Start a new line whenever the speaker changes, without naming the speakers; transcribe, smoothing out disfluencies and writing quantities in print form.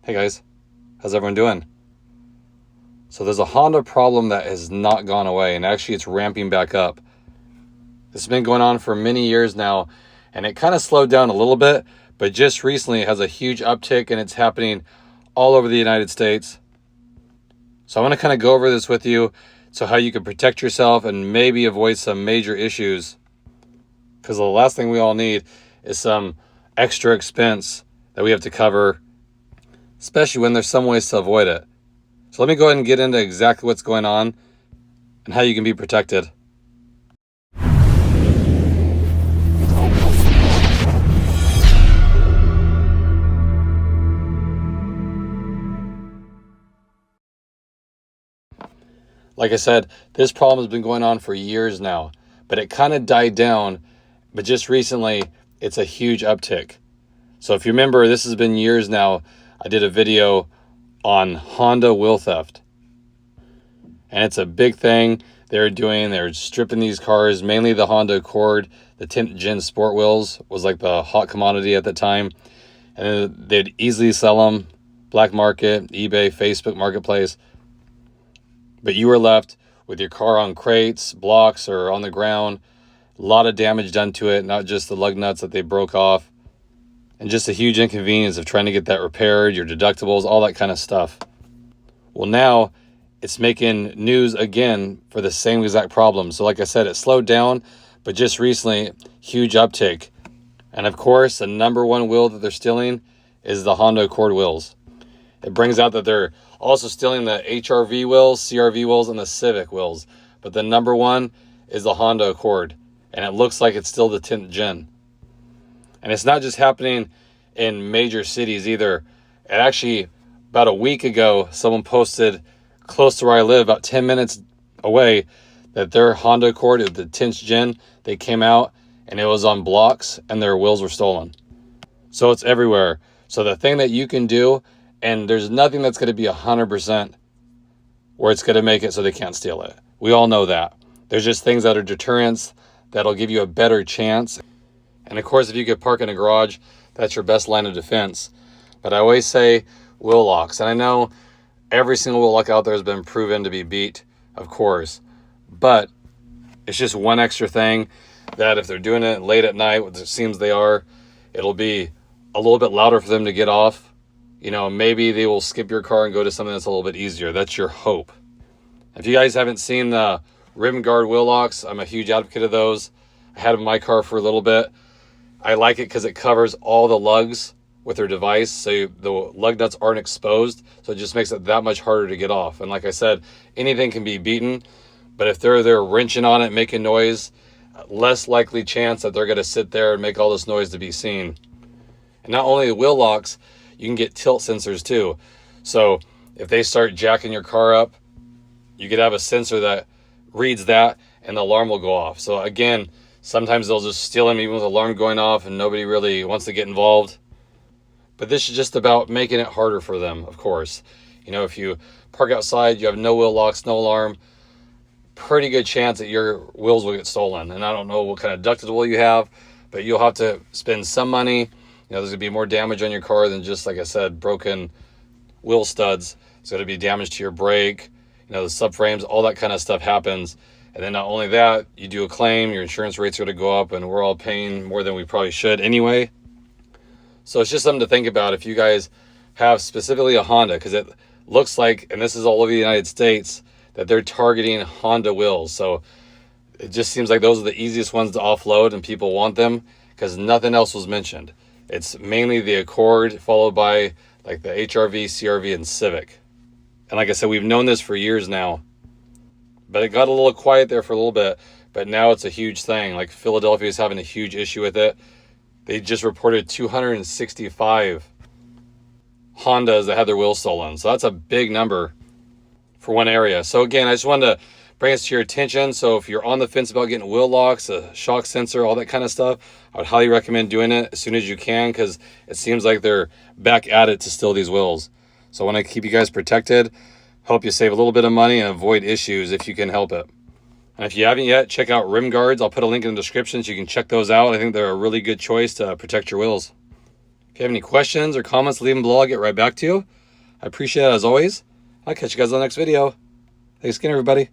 Hey guys, how's everyone doing? So there's a Honda problem that has not gone away, and actually it's ramping back up. This has been going on for many years now, and it kind of slowed down a little bit, but just recently it has a huge uptick, and it's happening all over the United States. So I want to kind of go over this with you, so how you can protect yourself and maybe avoid some major issues. Because the last thing we all need is some extra expense that we have to cover, especially when there's some ways to avoid it. So let me go ahead and get into exactly what's going on and how you can be protected. Like I said, this problem has been going on for years now, but it kind of died down, but just recently it's a huge uptick. So if you remember, this has been years now. I did a video on Honda wheel theft, and it's a big thing they're stripping these cars, mainly the Honda Accord. The 10th gen sport wheels was like the hot commodity at the time, and they'd easily sell them black market, eBay, Facebook marketplace, but you were left with your car on crates, blocks, or on the ground. A lot of damage done to it, not just the lug nuts that they broke off, and just a huge inconvenience of trying to get that repaired, your deductibles, all that kind of stuff. Well, now it's making news again for the same exact problem. So like I said, it slowed down, but just recently, huge uptick. And of course, the number one wheel that they're stealing is the Honda Accord wheels. It brings out that they're also stealing the HRV wheels, CRV wheels, and the Civic wheels. But the number one is the Honda Accord. And it looks like it's still the 10th gen. And it's not just happening in major cities either. And actually, about a week ago, someone posted close to where I live, about 10 minutes away, that their Honda Accord, the 10th gen, they came out and it was on blocks and their wheels were stolen. So it's everywhere. So the thing that you can do, and there's nothing that's going to be 100% where it's going to make it so they can't steal it. We all know that. There's just things that are deterrents that'll give you a better chance. And of course, if you could park in a garage, that's your best line of defense. But I always say wheel locks. And I know every single wheel lock out there has been proven to be beat, of course. But it's just one extra thing that if they're doing it late at night, which it seems they are, it'll be a little bit louder for them to get off. You know, maybe they will skip your car and go to something that's a little bit easier. That's your hope. If you guys haven't seen the Rimgard wheel locks, I'm a huge advocate of those. I had them in my car for a little bit. I like it because it covers all the lugs with their device, so the lug nuts aren't exposed, so it just makes it that much harder to get off. And like I said, anything can be beaten, but if they're there wrenching on it, making noise, less likely chance that they're going to sit there and make all this noise to be seen. And not only the wheel locks, you can get tilt sensors too. So if they start jacking your car up, you could have a sensor that reads that and the alarm will go off. So again, sometimes they'll just steal them even with the alarm going off and nobody really wants to get involved. But this is just about making it harder for them, of course. You know, if you park outside, you have no wheel locks, no alarm, pretty good chance that your wheels will get stolen. And I don't know what kind of deductible you have, but you'll have to spend some money. You know, there's going to be more damage on your car than just, like I said, broken wheel studs. There's going to be damage to your brake, you know, the subframes, all that kind of stuff happens. And then not only that, you do a claim, your insurance rates are going to go up, and we're all paying more than we probably should anyway. So it's just something to think about if you guys have specifically a Honda, because it looks like, and this is all over the United States, that they're targeting Honda wheels. So it just seems like those are the easiest ones to offload and people want them because nothing else was mentioned. It's mainly the Accord, followed by like the HRV, CRV, and Civic. And like I said, we've known this for years now, but it got a little quiet there for a little bit, but now it's a huge thing. Like Philadelphia is having a huge issue with it. They just reported 265 Hondas that had their wheels stolen. So that's a big number for one area. So again, I just wanted to bring this to your attention. So if you're on the fence about getting wheel locks, a shock sensor, all that kind of stuff, I would highly recommend doing it as soon as you can, because it seems like they're back at it to steal these wheels. So I want to keep you guys protected, help you save a little bit of money and avoid issues if you can help it. And if you haven't yet, check out Rimgards. I'll put a link in the description so you can check those out. I think they're a really good choice to protect your wheels. If you have any questions or comments, leave them below. I'll get right back to you. I appreciate it as always. I'll catch you guys on the next video. Thanks again, everybody.